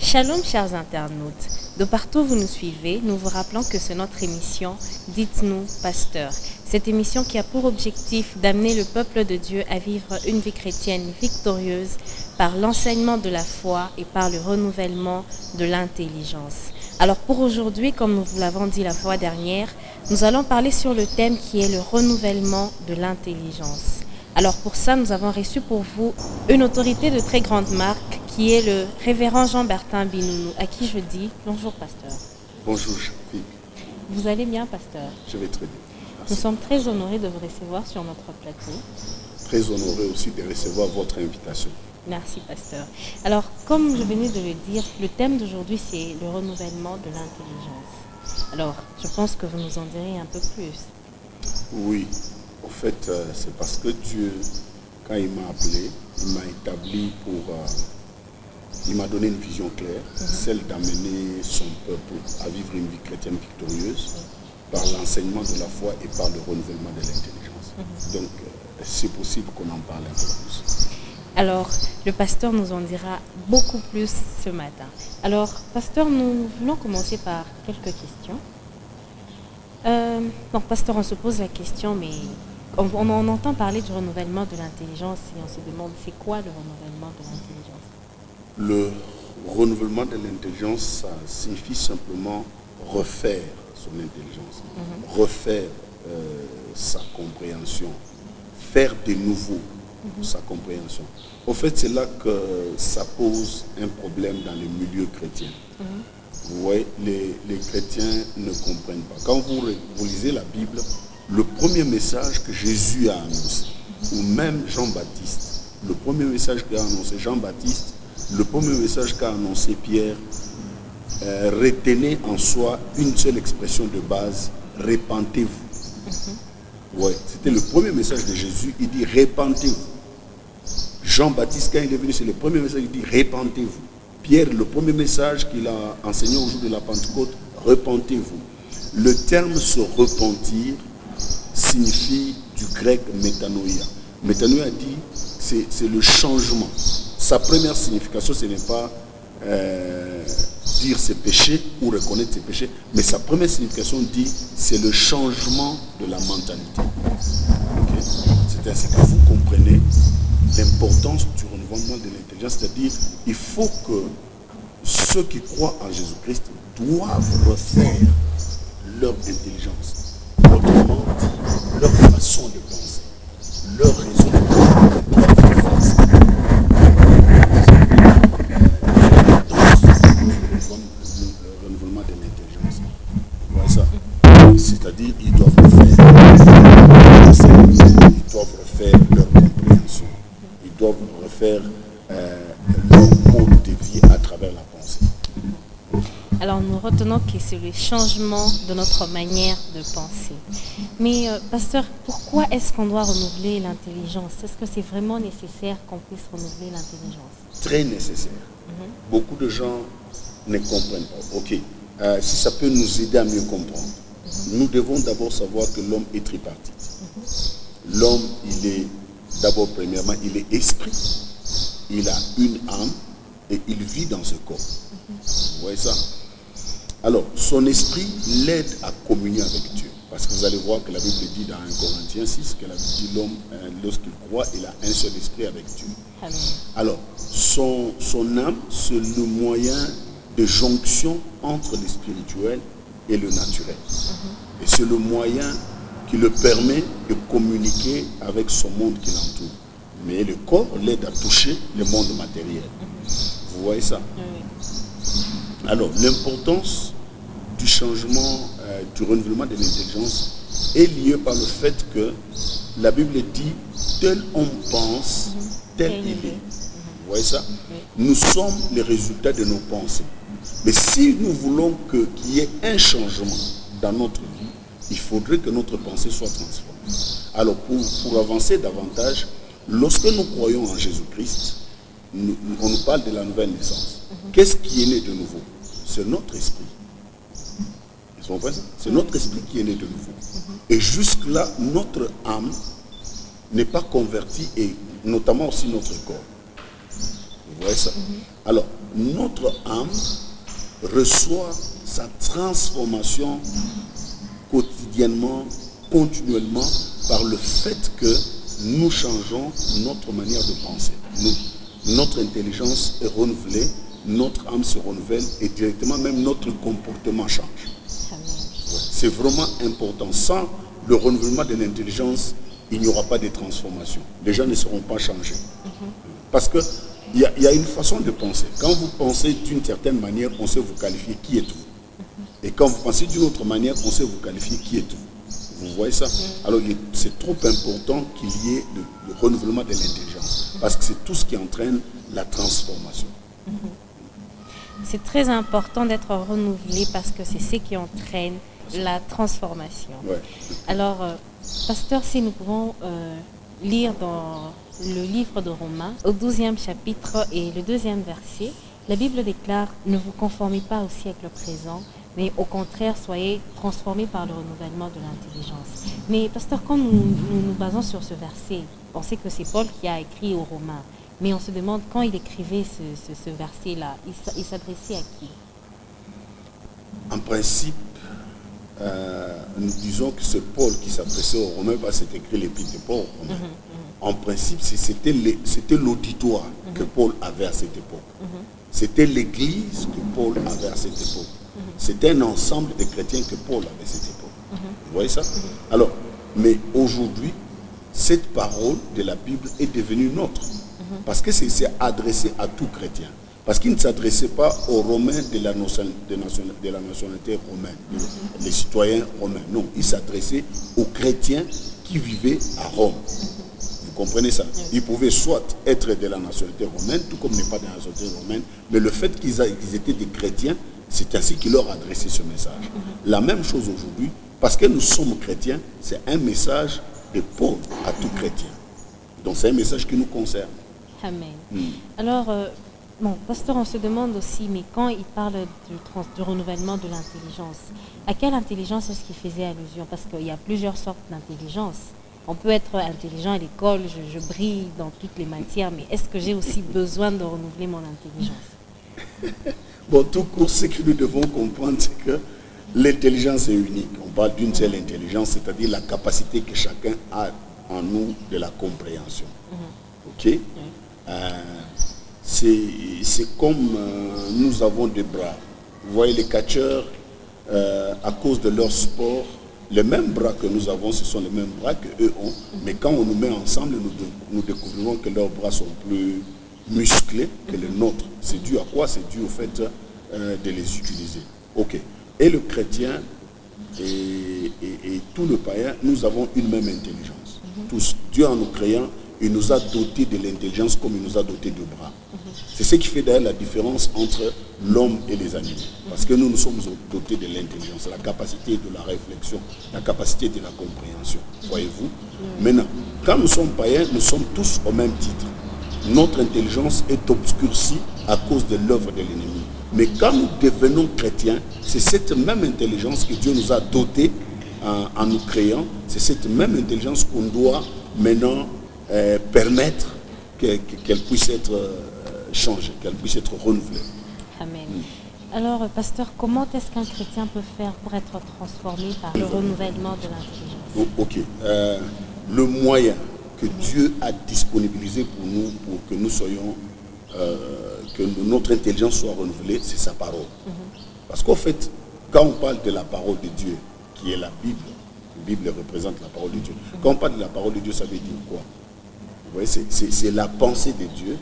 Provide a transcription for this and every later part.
Shalom chers internautes, de partout où vous nous suivez, nous vous rappelons que c'est notre émission « Dites-nous, Pasteur ». Cette émission qui a pour objectif d'amener le peuple de Dieu à vivre une vie chrétienne victorieuse par l'enseignement de la foi et par le renouvellement de l'intelligence. Alors pour aujourd'hui, comme nous vous l'avons dit la fois dernière, nous allons parler sur le thème qui est le renouvellement de l'intelligence. Alors pour ça, nous avons reçu pour vous une autorité de très grande marque qui est le révérend Jean-Bertin Binounou, à qui je dis bonjour pasteur. Bonjour Chafik. Vous allez bien pasteur? Je vais très bien. Merci. Nous sommes très honorés de vous recevoir sur notre plateau. Très honoré aussi de recevoir votre invitation. Merci pasteur. Alors comme je venais de le dire, le thème d'aujourd'hui c'est le renouvellement de l'intelligence. Alors je pense que vous nous en direz un peu plus. Oui, en fait c'est parce que Dieu, quand il m'a appelé, il m'a établi pour... il m'a donné une vision claire, celle d'amener son peuple à vivre une vie chrétienne victorieuse par l'enseignement de la foi et par le renouvellement de l'intelligence. Donc, c'est possible qu'on en parle un peu plus. Alors, le pasteur nous en dira beaucoup plus ce matin. Alors, pasteur, nous voulons commencer par quelques questions. Donc, pasteur, on se pose la question, mais on entend parler du renouvellement de l'intelligence et on se demande, c'est quoi le renouvellement de l'intelligence? Le renouvellement de l'intelligence, ça signifie simplement refaire son intelligence, refaire sa compréhension, faire de nouveau sa compréhension. En fait, c'est là que ça pose un problème dans les milieux chrétiens. Vous voyez, les chrétiens ne comprennent pas. Quand vous lisez la Bible, le premier message que Jésus a annoncé, ou même Jean-Baptiste, le premier message qu'a annoncé Jean-Baptiste, le premier message qu'a annoncé Pierre, retenez en soi une seule expression de base, répentez-vous. Ouais, c'était le premier message de Jésus, il dit répentez-vous. Jean-Baptiste, quand il est venu, c'est le premier message, il dit répentez-vous. Pierre, le premier message qu'il a enseigné au jour de la Pentecôte, repentez-vous. Le terme se repentir signifie du grec métanoïa. Métanoïa dit, c'est le changement. Sa première signification, ce n'est pas dire ses péchés ou reconnaître ses péchés, mais sa première signification dit, c'est le changement de la mentalité. Okay? C'est ainsi que vous comprenez l'importance du renouvellement de l'intelligence, c'est-à-dire il faut que ceux qui croient en Jésus-Christ doivent refaire leur intelligence, autrement dit, leur façon de penser, leur raisonnement, leur réflexe. Le renouvellement de l'intelligence. Vous voyez ça? C'est-à-dire ils doivent refaire leur compréhension. Ils doivent refaire leur mode de vie à travers la pensée. Alors nous retenons que c'est le changement de notre manière de penser. Mais pasteur, pourquoi est-ce qu'on doit renouveler l'intelligence? Est-ce que c'est vraiment nécessaire qu'on puisse renouveler l'intelligence? Très nécessaire. Beaucoup de gens ne comprennent pas. Ok, si ça peut nous aider à mieux comprendre, nous devons d'abord savoir que l'homme est tripartite. L'homme, il est d'abord, premièrement, il est esprit, il a une âme et il vit dans ce corps. Vous voyez ça? Alors, son esprit l'aide à communier avec Dieu. Parce que vous allez voir que la Bible dit dans 1 Corinthiens 6 que la Bible dit l'homme, lorsqu'il croit, il a un seul esprit avec Dieu. Amen. Alors, son âme, c'est le moyen de jonction entre le spirituel et le naturel. Et c'est le moyen qui le permet de communiquer avec son monde qui l'entoure. Mais le corps l'aide à toucher le monde matériel. Vous voyez ça? Alors, l'importance du changement, du renouvellement de l'intelligence est liée par le fait que la Bible dit tel on pense, tel il est. Vous voyez ça? Nous sommes les résultats de nos pensées. Mais si nous voulons qu'il y ait un changement dans notre vie, il faudrait que notre pensée soit transformée. Alors, pour avancer davantage, lorsque nous croyons en Jésus-Christ, on nous parle de la nouvelle naissance. Qu'est-ce qui est né de nouveau? C'est notre esprit. Vous comprenez ça? C'est notre esprit qui est né de nouveau. Et jusque-là, notre âme n'est pas convertie, et notamment aussi notre corps. Vous voyez ça? Alors, notre âme reçoit sa transformation quotidiennement, continuellement, par le fait que nous changeons notre manière de penser. Notre intelligence est renouvelée, notre âme se renouvelle et directement même notre comportement change. C'est vraiment important. Sans le renouvellement de l'intelligence, il n'y aura pas de transformation. Les gens ne seront pas changés. Parce qu'il y a une façon de penser. Quand vous pensez d'une certaine manière, on sait vous qualifier qui êtes-vous. Et quand vous pensez d'une autre manière, on sait vous qualifier qui êtes-vous. Vous voyez ça? Alors c'est trop important qu'il y ait le renouvellement de l'intelligence. Parce que c'est tout ce qui entraîne la transformation. C'est très important d'être renouvelé parce que c'est ce qui entraîne la transformation. Ouais. Alors, pasteur, si nous pouvons lire dans le livre de Romains, au 12e chapitre et le 2e verset, la Bible déclare « Ne vous conformez pas au siècle présent, mais au contraire, soyez transformés par le renouvellement de l'intelligence. » Mais pasteur, quand nous nous basons sur ce verset, on sait que c'est Paul qui a écrit aux Romains, mais on se demande quand il écrivait ce verset-là, il s'adressait à qui? En principe, nous disons que c'est Paul qui s'adressait aux Romains parce que c'est écrit l'épître de Paul aux Romains. En principe, c'était l'auditoire que Paul avait à cette époque. C'était l'église que Paul avait à cette époque. C'était un ensemble de chrétiens que Paul avait à cette époque. Vous voyez ça? Alors, mais aujourd'hui, cette parole de la Bible est devenue nôtre. Parce que c'est adressé à tout chrétien. Parce qu'il ne s'adressait pas aux Romains de la nationalité romaine, les citoyens romains. Non, il s'adressait aux chrétiens qui vivaient à Rome. Vous comprenez ça? Ils pouvaient soit être de la nationalité romaine, tout comme n'est pas de la nationalité romaine, mais le fait qu'ils étaient des chrétiens, c'est ainsi qu'il leur adressait ce message. La même chose aujourd'hui, parce que nous sommes chrétiens, c'est un message de Paul à tout chrétien. Donc c'est un message qui nous concerne. Amen. Alors, bon, pasteur, on se demande aussi, mais quand il parle du renouvellement de l'intelligence, à quelle intelligence est-ce qu'il faisait allusion? Parce qu'il y a plusieurs sortes d'intelligence. On peut être intelligent à l'école, je brille dans toutes les matières, mais est-ce que j'ai aussi besoin de renouveler mon intelligence? Bon, tout court, ce que nous devons comprendre, c'est que l'intelligence est unique. On parle d'une seule intelligence, c'est-à-dire la capacité que chacun a en nous de la compréhension. Ok? C'est comme nous avons des bras. Vous voyez, les catcheurs, à cause de leur sport, les mêmes bras que nous avons, ce sont les mêmes bras qu'eux ont. Mais quand on nous met ensemble, nous découvrons que leurs bras sont plus musclés que les nôtres. C'est dû à quoi? C'est dû au fait de les utiliser. Ok. Et le chrétien et tout le païen, nous avons une même intelligence. Tous. Dieu, en nous créant, il nous a dotés de l'intelligence comme il nous a dotés de bras. C'est ce qui fait d'ailleurs la différence entre l'homme et les animaux. Parce que nous sommes dotés de l'intelligence, la capacité de la réflexion, la capacité de la compréhension. Voyez-vous? Maintenant, quand nous sommes païens, nous sommes tous au même titre. Notre intelligence est obscurcie à cause de l'œuvre de l'ennemi. Mais quand nous devenons chrétiens, c'est cette même intelligence que Dieu nous a dotée en nous créant. C'est cette même intelligence qu'on doit maintenant permettre qu'elle puisse être changée, qu'elle puisse être renouvelée. Amen. Alors, pasteur, comment est-ce qu'un chrétien peut faire pour être transformé par le renouvellement de l'intelligence? Ok. Le moyen que Dieu a disponibilisé pour nous, pour que nous soyons, que notre intelligence soit renouvelée, c'est sa parole. Parce qu'en fait, quand on parle de la parole de Dieu, qui est la Bible représente la parole de Dieu. Quand on parle de la parole de Dieu, ça veut dire quoi? Vous voyez, c'est la pensée de Dieu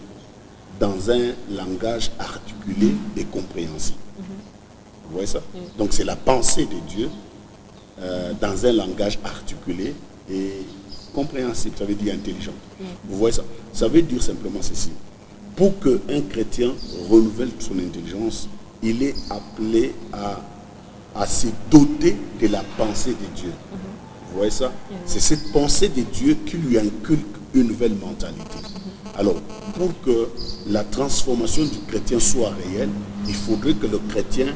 dans un langage articulé et compréhensible. Vous voyez ça? Donc c'est la pensée de Dieu dans un langage articulé et compréhensible, ça veut dire intelligent. Vous voyez ça? Ça veut dire simplement ceci. Pour qu'un chrétien renouvelle son intelligence, il est appelé à se doter de la pensée de Dieu. Vous voyez ça? C'est cette pensée de Dieu qui lui inculque une nouvelle mentalité. Alors, pour que la transformation du chrétien soit réelle, il faudrait que le chrétien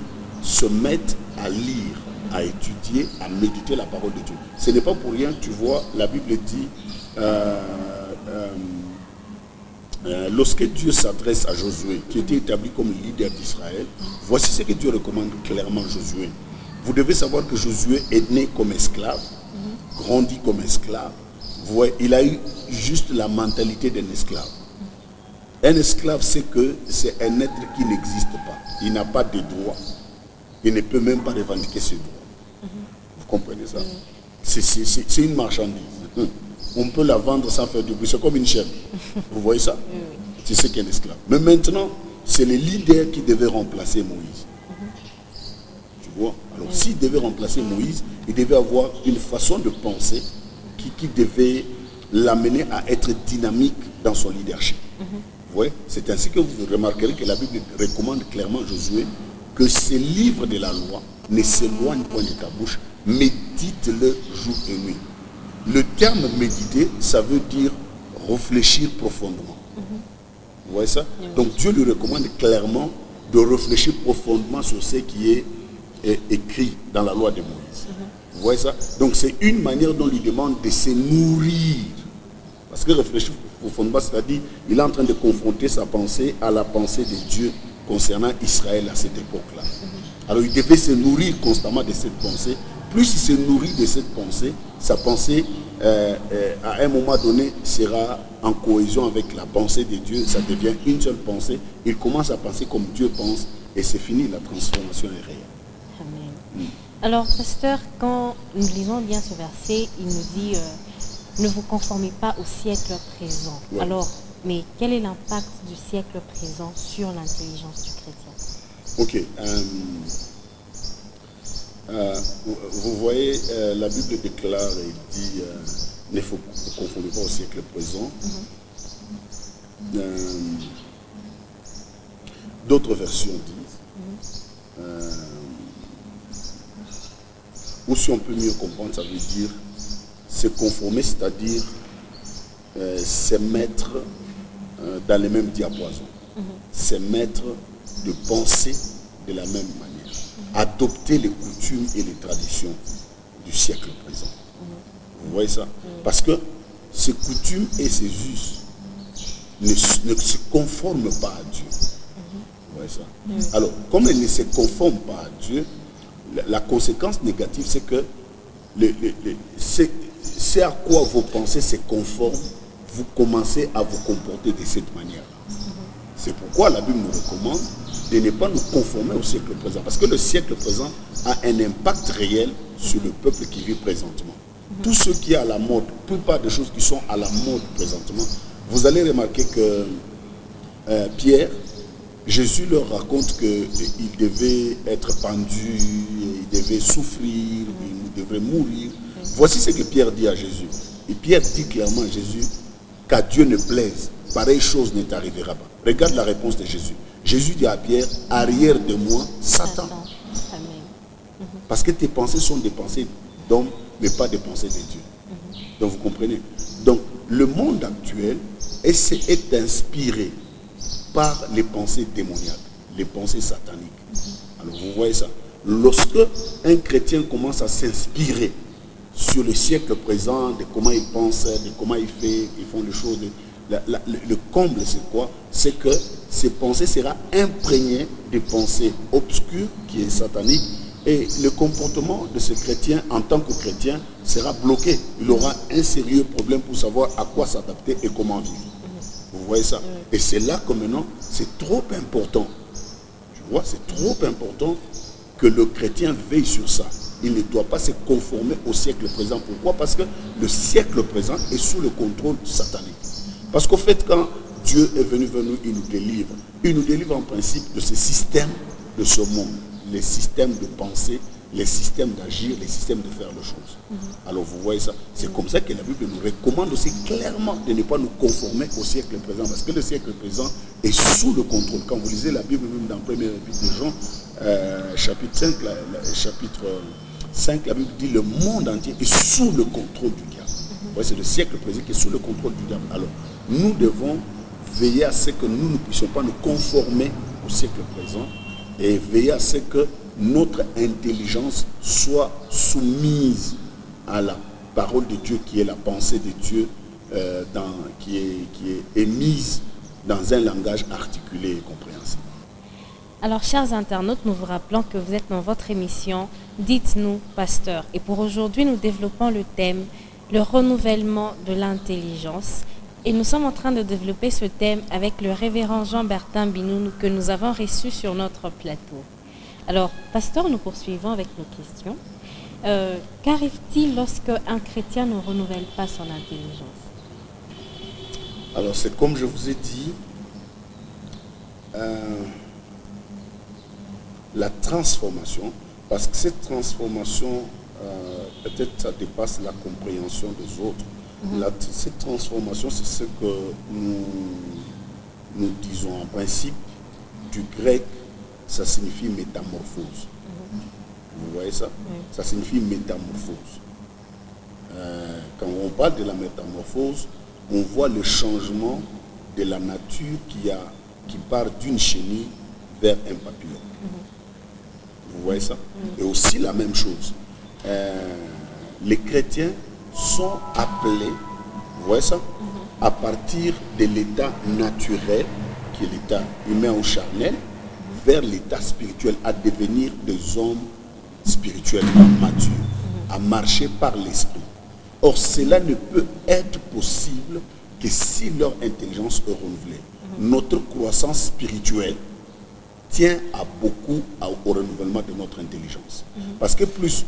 se mette à lire, à étudier, à méditer la parole de Dieu. Ce n'est pas pour rien, tu vois, la Bible dit lorsque Dieu s'adresse à Josué, qui était établi comme leader d'Israël, voici ce que Dieu recommande clairement à Josué. Vous devez savoir que Josué est né comme esclave, grandi comme esclave. Vous voyez, il a eu juste la mentalité d'un esclave. Un esclave, c'est que c'est un être qui n'existe pas. Il n'a pas de droits. Il ne peut même pas revendiquer ses droits. Vous comprenez ça? C'est une marchandise. On peut la vendre sans faire du bruit. C'est comme une chèvre. Vous voyez ça? C'est ce qu'est un esclave. Mais maintenant, c'est le leader qui devait remplacer Moïse. Tu vois? Alors, s'il devait remplacer Moïse, il devait avoir une façon de penser qui devait l'amener à être dynamique dans son leadership. Vous voyez? C'est ainsi que vous remarquerez que la Bible recommande clairement à Josué que ces livres de la loi ne s'éloignent point de ta bouche, médite-le jour et nuit. Le terme méditer, ça veut dire réfléchir profondément. Vous voyez ça? Donc Dieu lui recommande clairement de réfléchir profondément sur ce qui est écrit dans la loi de Moïse. Vous voyez ça? Donc c'est une manière dont il demande de se nourrir. Parce que réfléchir profondément, c'est-à-dire il est en train de confronter sa pensée à la pensée de Dieu concernant Israël à cette époque-là. Alors il devait se nourrir constamment de cette pensée. Plus il se nourrit de cette pensée, sa pensée, à un moment donné, sera en cohésion avec la pensée de Dieu. Ça devient une seule pensée. Il commence à penser comme Dieu pense et c'est fini, la transformation est réelle. Amen. Alors, pasteur, quand nous lisons bien ce verset, il nous dit ne vous conformez pas au siècle présent. Ouais. Alors, mais quel est l'impact du siècle présent sur l'intelligence du chrétien? Ok. Vous voyez, la Bible déclare et dit ne vous confondez pas au siècle présent. D'autres versions disent, ou si on peut mieux comprendre, ça veut dire se conformer, c'est-à-dire se mettre dans les mêmes diapasons, se mettre de penser de la même manière, adopter les coutumes et les traditions du siècle présent. Vous voyez ça? Parce que ces coutumes et ces us ne se conforment pas à Dieu. Vous voyez ça? Alors, comme elles ne se conforment pas à Dieu, la conséquence négative, c'est que c'est à quoi vos pensées se conforment, vous commencez à vous comporter de cette manière-là. C'est pourquoi la Bible nous recommande de ne pas nous conformer au siècle présent. Parce que le siècle présent a un impact réel sur le peuple qui vit présentement. Tout ce qui est à la mode, la plupart des choses qui sont à la mode présentement, vous allez remarquer que Pierre, Jésus leur raconte qu'il devait être pendu, il devait souffrir, il devait mourir. Voici ce que Pierre dit à Jésus. Et Pierre dit clairement à Jésus qu'à Dieu ne plaise, pareille chose ne t'arrivera pas. Regarde la réponse de Jésus. Jésus dit à Pierre, arrière de moi, Satan. Parce que tes pensées sont des pensées d'hommes, mais pas des pensées de Dieu. Donc vous comprenez? Donc le monde actuel est inspiré par les pensées démoniaques, les pensées sataniques. Alors vous voyez ça. Lorsque un chrétien commence à s'inspirer sur le siècle présent, de comment il pense, de comment il fait, ils font les choses, le comble c'est quoi? C'est que ces pensées seront imprégnées de pensées obscures qui est satanique et le comportement de ce chrétien en tant que chrétien sera bloqué. Il aura un sérieux problème pour savoir à quoi s'adapter et comment vivre. Vous voyez ça? Et c'est là que maintenant, c'est trop important. Tu vois, c'est trop important que le chrétien veille sur ça. Il ne doit pas se conformer au siècle présent. Pourquoi? Parce que le siècle présent est sous le contrôle satanique. Parce qu'au fait, quand Dieu est venu vers nous, il nous délivre en principe de ce système de ce monde, les systèmes de pensée, les systèmes d'agir, les systèmes de faire les choses. Alors vous voyez ça, c'est comme ça que la Bible nous recommande aussi clairement de ne pas nous conformer au siècle présent, parce que le siècle présent est sous le contrôle. Quand vous lisez la Bible, même dans le premier épître de Jean, chapitre 5, chapitre 5, la Bible dit le monde entier est sous le contrôle du diable. Vous voyez, c'est le siècle présent qui est sous le contrôle du diable. Alors, nous devons veiller à ce que nous ne puissions pas nous conformer au siècle présent et veiller à ce que notre intelligence soit soumise à la parole de Dieu qui est la pensée de Dieu qui est émise dans un langage articulé et compréhensible. Alors, chers internautes, nous vous rappelons que vous êtes dans votre émission « Dites-nous, pasteur ». Et pour aujourd'hui, nous développons le thème « Le renouvellement de l'intelligence ». Et nous sommes en train de développer ce thème avec le révérend Jean-Bertin Binoun que nous avons reçu sur notre plateau. Alors, pasteur, nous poursuivons avec nos questions. Qu'arrive-t-il lorsque un chrétien ne renouvelle pas son intelligence? Alors, c'est comme je vous ai dit, la transformation, parce que cette transformation, peut-être ça dépasse la compréhension des autres. Cette transformation, c'est ce que nous disons en principe. Du grec, ça signifie métamorphose. Vous voyez ça? Ça signifie métamorphose. Quand on parle de la métamorphose, on voit le changement de la nature qui part d'une chenille vers un papillon. Vous voyez ça? Et aussi la même chose. Les chrétiens sont appelés, vous voyez ça, à partir de l'état naturel, qui est l'état humain ou charnel, vers l'état spirituel, à devenir des hommes spirituellement matures, à marcher par l'esprit. Or, cela ne peut être possible que si leur intelligence est renouvelée. Notre croissance spirituelle tient beaucoup au renouvellement de notre intelligence. Parce que plus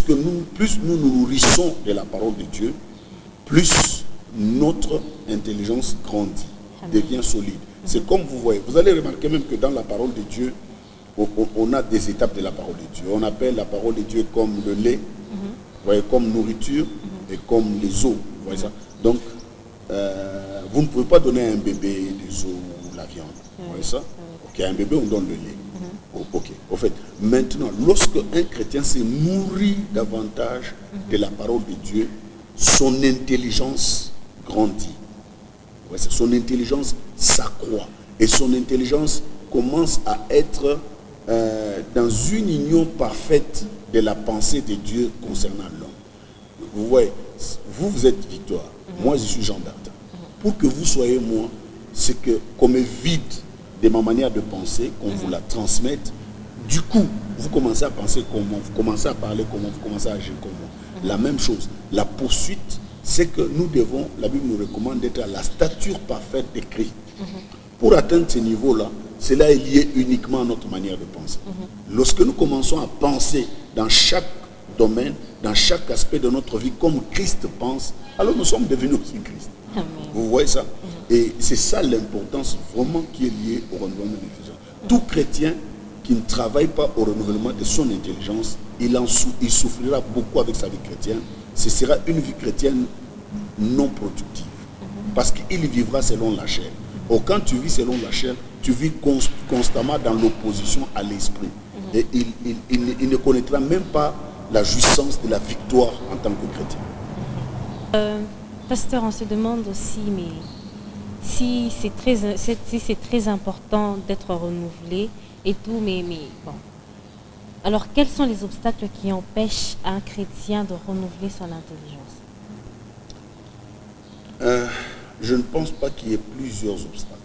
nous nous nourrissons de la parole de Dieu, plus notre intelligence grandit, devient solide. C'est comme vous voyez, vous allez remarquer même que dans la parole de Dieu, on a des étapes de la parole de Dieu. On appelle la parole de Dieu comme le lait, vous voyez, comme nourriture et comme les os. Vous voyez ça? Donc, vous ne pouvez pas donner à un bébé des os ou la viande. Vous voyez ça? Ok, à un bébé, on donne le lait. Ok, au fait, maintenant, lorsque un chrétien se nourrit davantage de la parole de Dieu, son intelligence grandit. Ouais, son intelligence s'accroît. Et son intelligence commence à être dans une union parfaite de la pensée de Dieu concernant l'homme. Vous voyez, vous êtes Victoire, moi je suis Jean-Bertin. Pour que vous soyez moi, c'est que comme vide de ma manière de penser, qu'on vous la transmette, du coup, vous commencez à penser comment, vous commencez à parler comment, vous commencez à agir comment. La même chose, la poursuite, c'est que nous devons, la Bible nous recommande d'être à la stature parfaite de Christ. Pour atteindre ce niveau-là, cela est lié uniquement à notre manière de penser. Lorsque nous commençons à penser dans chaque domaine, dans chaque aspect de notre vie, comme Christ pense, alors nous sommes devenus aussi Christ. Amen. Vous voyez ça? Et c'est ça l'importance vraiment qui est liée au renouvellement de l'intelligence. Tout chrétien qui ne travaille pas au renouvellement de son intelligence, il souffrira beaucoup avec sa vie chrétienne. Ce sera une vie chrétienne non productive. Parce qu'il vivra selon la chair. Or, quand tu vis selon la chair, tu vis constamment dans l'opposition à l'esprit. Et il ne connaîtra même pas la jouissance de la victoire en tant que chrétien. Pasteur, on se demande aussi, mais si c'est très important d'être renouvelé et tout, mais bon. Alors, quels sont les obstacles qui empêchent un chrétien de renouveler son intelligence? Je ne pense pas qu'il y ait plusieurs obstacles.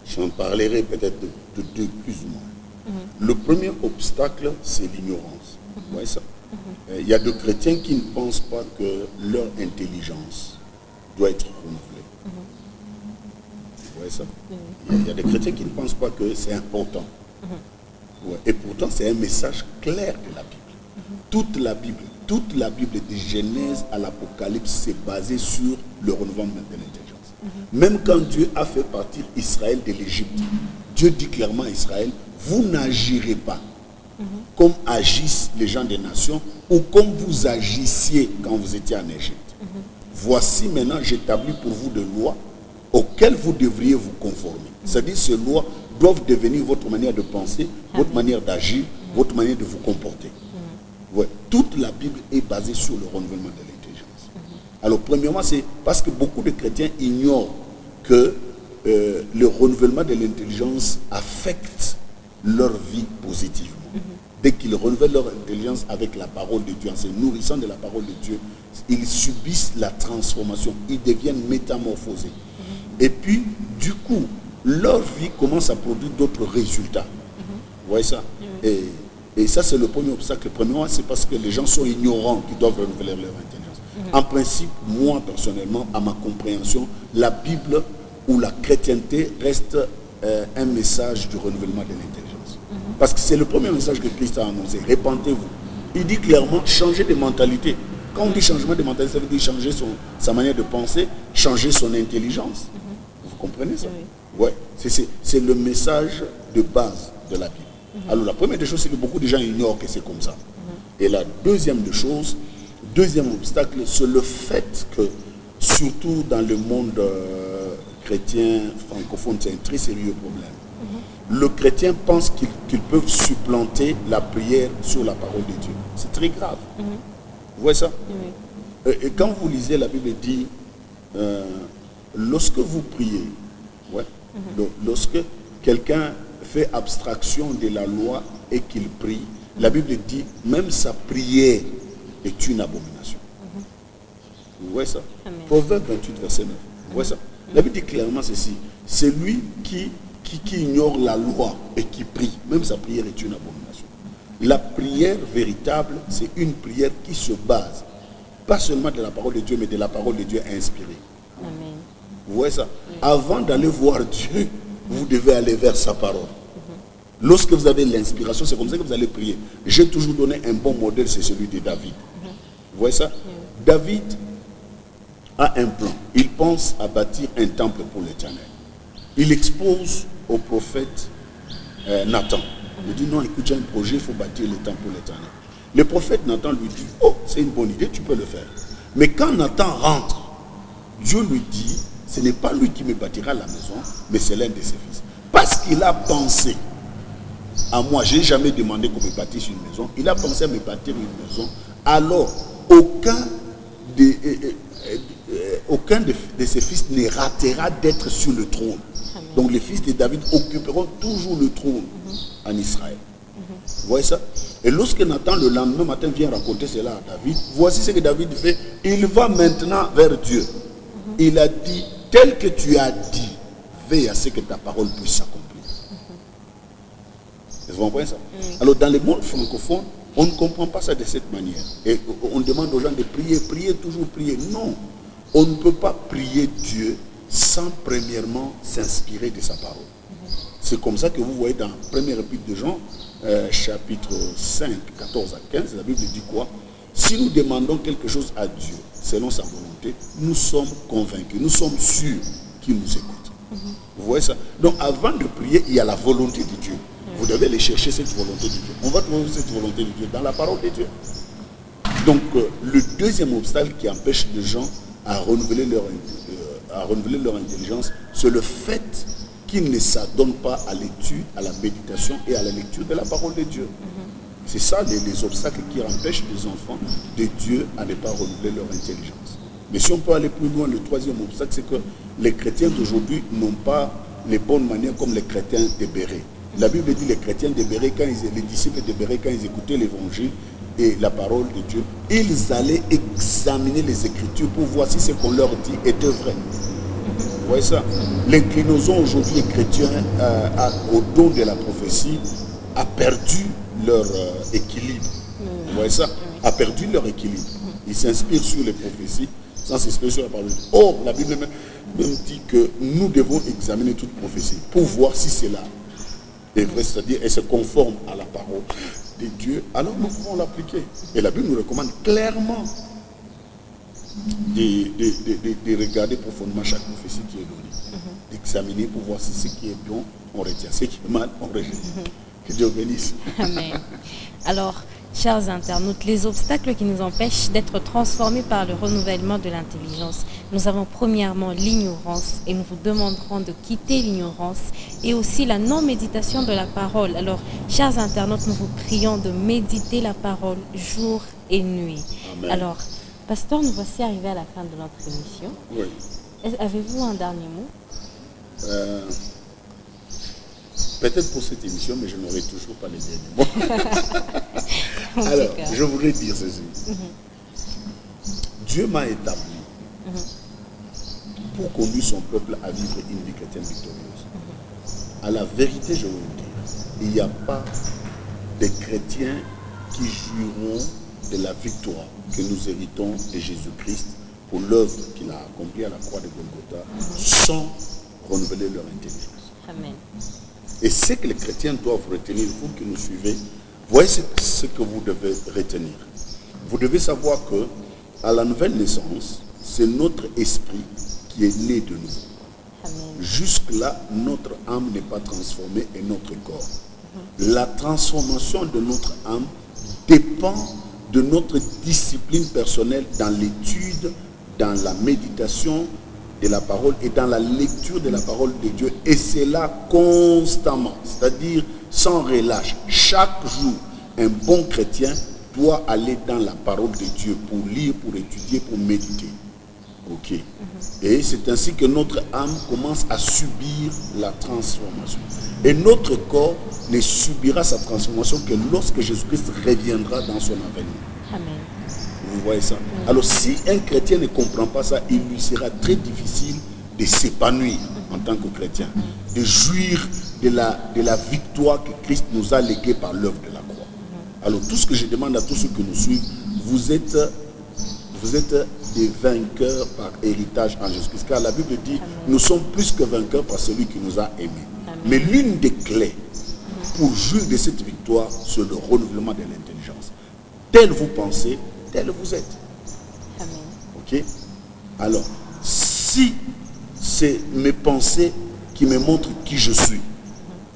J'en parlerai peut-être de deux plus ou moins. Le premier obstacle, c'est l'ignorance. Vous voyez ça? Il y a des chrétiens qui ne pensent pas que leur intelligence doit être renouvelée. Vous voyez ça? Il y a des chrétiens qui ne pensent pas que c'est important. Ouais. Et pourtant, c'est un message clair de la Bible. Toute la Bible de Genèse à l'Apocalypse, c'est basé sur le renouvellement de l'intelligence. Même quand Dieu a fait partir Israël de l'Égypte, Dieu dit clairement à Israël, vous n'agirez pas comme agissent les gens des nations ou comme vous agissiez quand vous étiez en Égypte. Voici maintenant, j'établis pour vous des lois auxquelles vous devriez vous conformer. C'est-à-dire, ces lois doivent devenir votre manière de penser, votre manière d'agir, votre manière de vous comporter. Ouais. Toute la Bible est basée sur le renouvellement de l'intelligence. Alors, premièrement, c'est parce que beaucoup de chrétiens ignorent que le renouvellement de l'intelligence affecte leur vie positivement. Dès qu'ils renouvellent leur intelligence avec la parole de Dieu, en se nourrissant de la parole de Dieu, ils subissent la transformation, ils deviennent métamorphosés. Et puis, du coup, leur vie commence à produire d'autres résultats. Vous voyez ça? Et ça, c'est le premier obstacle. Premièrement, c'est parce que les gens sont ignorants qui doivent renouveler leur intelligence. En principe, moi, personnellement, à ma compréhension, la Bible ou la chrétienté reste un message du renouvellement de l'intelligence. Parce que c'est le premier message que Christ a annoncé. Répentez-vous. Il dit clairement, changez de mentalité. Quand on dit changement de mentalité, ça veut dire changer sa manière de penser, changer son intelligence. Vous comprenez ça? Ouais. C'est le message de base de la Bible. Alors la première des choses, c'est que beaucoup de gens ignorent que c'est comme ça. Et la deuxième des choses, deuxième obstacle, c'est le fait que, surtout dans le monde chrétien francophone, c'est un très sérieux problème. Le chrétien pense qu'ils peuvent supplanter la prière sur la parole de Dieu. C'est très grave. Vous voyez ça? Et quand vous lisez, la Bible dit, lorsque vous priez, lorsque quelqu'un fait abstraction de la loi et qu'il prie, la Bible dit, même sa prière est une abomination. Vous voyez ça? Proverbe 28, verset 9. Vous voyez ça? La Bible dit clairement ceci. C'est lui qui ignore la loi et qui prie. Même sa prière est une abomination. La prière véritable, c'est une prière qui se base, pas seulement de la parole de Dieu, mais de la parole de Dieu inspirée. Amen. Vous voyez ça? Avant d'aller voir Dieu, vous devez aller vers sa parole. Lorsque vous avez l'inspiration, c'est comme ça que vous allez prier. J'ai toujours donné un bon modèle, c'est celui de David. Vous voyez ça? David a un plan. Il pense à bâtir un temple pour l'Éternel. Il expose au prophète Nathan. Il dit, non, écoute, j'ai un projet, il faut bâtir le temple pour l'Éternel. Le prophète Nathan lui dit, oh, c'est une bonne idée, tu peux le faire. Mais quand Nathan rentre, Dieu lui dit, ce n'est pas lui qui me bâtira la maison, mais c'est l'un de ses fils. Parce qu'il a pensé à moi, je n'ai jamais demandé qu'on me bâtisse une maison. Il a pensé à me bâtir une maison. Alors, aucun de ses fils ne ratera d'être sur le trône. Amen. Donc les fils de David occuperont toujours le trône en Israël. Vous voyez ça? Et lorsque Nathan le lendemain matin vient raconter cela à David, voici ce que David fait. Il va maintenant vers Dieu. Il a dit, tel que tu as dit, veille à ce que ta parole puisse s'accomplir. Vous comprenez ça? Alors dans le monde francophone, on ne comprend pas ça de cette manière. Et on demande aux gens de prier, prier, toujours prier. Non, on ne peut pas prier Dieu sans premièrement s'inspirer de sa parole. C'est comme ça que vous voyez dans la première épître de Jean, chapitre 5, 14 à 15, la Bible dit quoi? Si nous demandons quelque chose à Dieu, selon sa volonté, nous sommes convaincus, nous sommes sûrs qu'il nous écoute. Vous voyez ça? Donc avant de prier, il y a la volonté de Dieu. Vous devez aller chercher cette volonté de Dieu. On va trouver cette volonté de Dieu dans la parole de Dieu. Donc le deuxième obstacle qui empêche les gens à renouveler leur intelligence, c'est le fait qu'ils ne s'adonnent pas à l'étude, à la méditation et à la lecture de la parole de Dieu. C'est ça les obstacles qui empêchent les enfants de Dieu à ne pas renouveler leur intelligence. Mais si on peut aller plus loin, le troisième obstacle, c'est que les chrétiens d'aujourd'hui n'ont pas les bonnes manières comme les chrétiens de Béret. La Bible dit les chrétiens de Béret, les disciples de Béret, quand ils écoutaient l'évangile et la parole de Dieu, ils allaient examiner les Écritures pour voir si ce qu'on leur dit était vrai. Vous voyez ça? L'inclinaison aujourd'hui des chrétiens au don de la prophétie a perdu leur équilibre. Vous voyez ça? A perdu leur équilibre. Ils s'inspirent sur les prophéties sans s'inspirer sur la parole de Dieu. Or, la Bible même dit que nous devons examiner toute prophétie pour voir si c'est là. est vrai, c'est-à-dire elle se conforme à la parole de Dieu, alors nous pouvons l'appliquer. Et la Bible nous recommande clairement de regarder profondément chaque prophétie qui est donnée, d'examiner pour voir si ce qui est bon, on retient, ce qui est mal, on rejette. Que Dieu bénisse. Amen. Alors, chers internautes, les obstacles qui nous empêchent d'être transformés par le renouvellement de l'intelligence. Nous avons premièrement l'ignorance et nous vous demanderons de quitter l'ignorance et aussi la non-méditation de la parole. Alors, chers internautes, nous vous prions de méditer la parole jour et nuit. Amen. Alors, pasteur, nous voici arrivés à la fin de notre émission. Oui. Avez-vous un dernier mot? Peut-être pour cette émission, mais je n'aurai toujours pas les derniers mots. Alors, je voudrais dire ceci. Dieu m'a établi pour conduire son peuple à vivre une vie chrétienne victorieuse. À la vérité, je vais vous dire, il n'y a pas de chrétiens qui jouiront de la victoire que nous héritons de Jésus-Christ pour l'œuvre qu'il a accomplie à la croix de Golgotha sans renouveler leur intelligence. Amen. Et ce que les chrétiens doivent retenir, vous qui nous suivez, voyez ce que vous devez retenir. Vous devez savoir que à la nouvelle naissance, c'est notre esprit qui est né de nous. Jusque-là, notre âme n'est pas transformée et notre corps. La transformation de notre âme dépend de notre discipline personnelle dans l'étude, dans la méditation de la parole et dans la lecture de la parole de Dieu. Et c'est là constamment, c'est-à-dire sans relâche. Chaque jour, un bon chrétien doit aller dans la parole de Dieu pour lire, pour étudier, pour méditer. Ok. Et c'est ainsi que notre âme commence à subir la transformation. Et notre corps ne subira sa transformation que lorsque Jésus-Christ reviendra dans son avènement. Amen. Vous voyez ça? Alors si un chrétien ne comprend pas ça, il lui sera très difficile de s'épanouir en tant que chrétien, de jouir de la victoire que Christ nous a léguée par l'œuvre de la croix. Alors tout ce que je demande à tous ceux qui nous suivent, vous êtes des vainqueurs par héritage en Jésus-Christ. Car la Bible dit, nous sommes plus que vainqueurs par celui qui nous a aimés. Mais l'une des clés pour jouir de cette victoire, c'est le renouvellement de l'intelligence. Tel vous pensez, tel vous êtes. Amen. Ok? Alors, si c'est mes pensées qui me montrent qui je suis,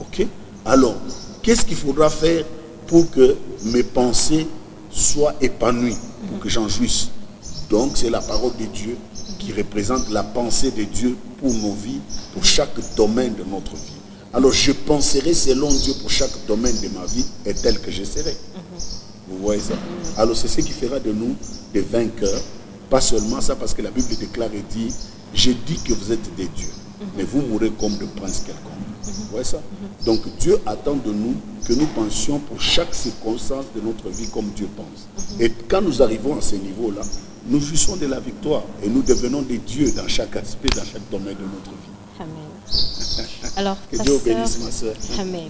ok? Alors, qu'est-ce qu'il faudra faire pour que mes pensées soient épanouies, pour que j'en jouisse? Donc, c'est la parole de Dieu qui représente la pensée de Dieu pour nos vies, pour chaque domaine de notre vie. Alors, je penserai selon Dieu pour chaque domaine de ma vie et tel que je serai. Vous voyez ça? Alors, c'est ce qui fera de nous des vainqueurs. Pas seulement ça, parce que la Bible déclare et dit, je dis que vous êtes des dieux, mais vous mourrez comme de princes quelconques. Vous voyez ça? Donc, Dieu attend de nous que nous pensions pour chaque circonstance de notre vie comme Dieu pense. Et quand nous arrivons à ce niveau-là, nous jouissons de la victoire et nous devenons des dieux dans chaque aspect, dans chaque domaine de notre vie. Amen. Alors, que Dieu bénisse ma soeur. Amen.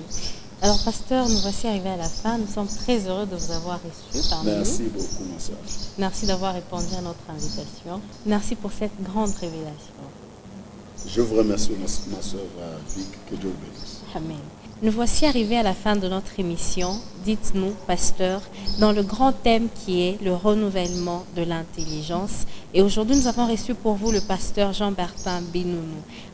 Alors, pasteur, nous voici arrivés à la fin. Nous sommes très heureux de vous avoir reçu parmi nous. Merci beaucoup, ma soeur. Merci d'avoir répondu à notre invitation. Merci pour cette grande révélation. Je vous remercie, ma soeur Vic. Que Dieu vous bénisse. Amen. Nous voici arrivés à la fin de notre émission. Dites-nous, pasteur, dans le grand thème qui est le renouvellement de l'intelligence. Et aujourd'hui, nous avons reçu pour vous le pasteur Jean-Bertin Binounou.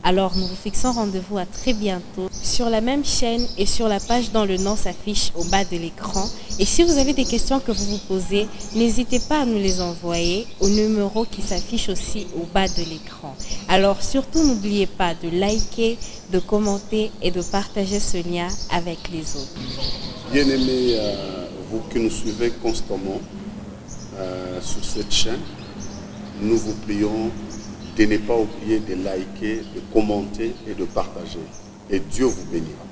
Alors, nous vous fixons rendez-vous à très bientôt sur la même chaîne et sur la page dont le nom s'affiche au bas de l'écran. Et si vous avez des questions que vous vous posez, n'hésitez pas à nous les envoyer au numéro qui s'affiche aussi au bas de l'écran. Alors, surtout, n'oubliez pas de liker, de commenter et de partager ce lien avec les autres. Bien-aimés, vous qui nous suivez constamment sur cette chaîne, nous vous prions de ne pas oublier de liker, de commenter et de partager. Et Dieu vous bénira.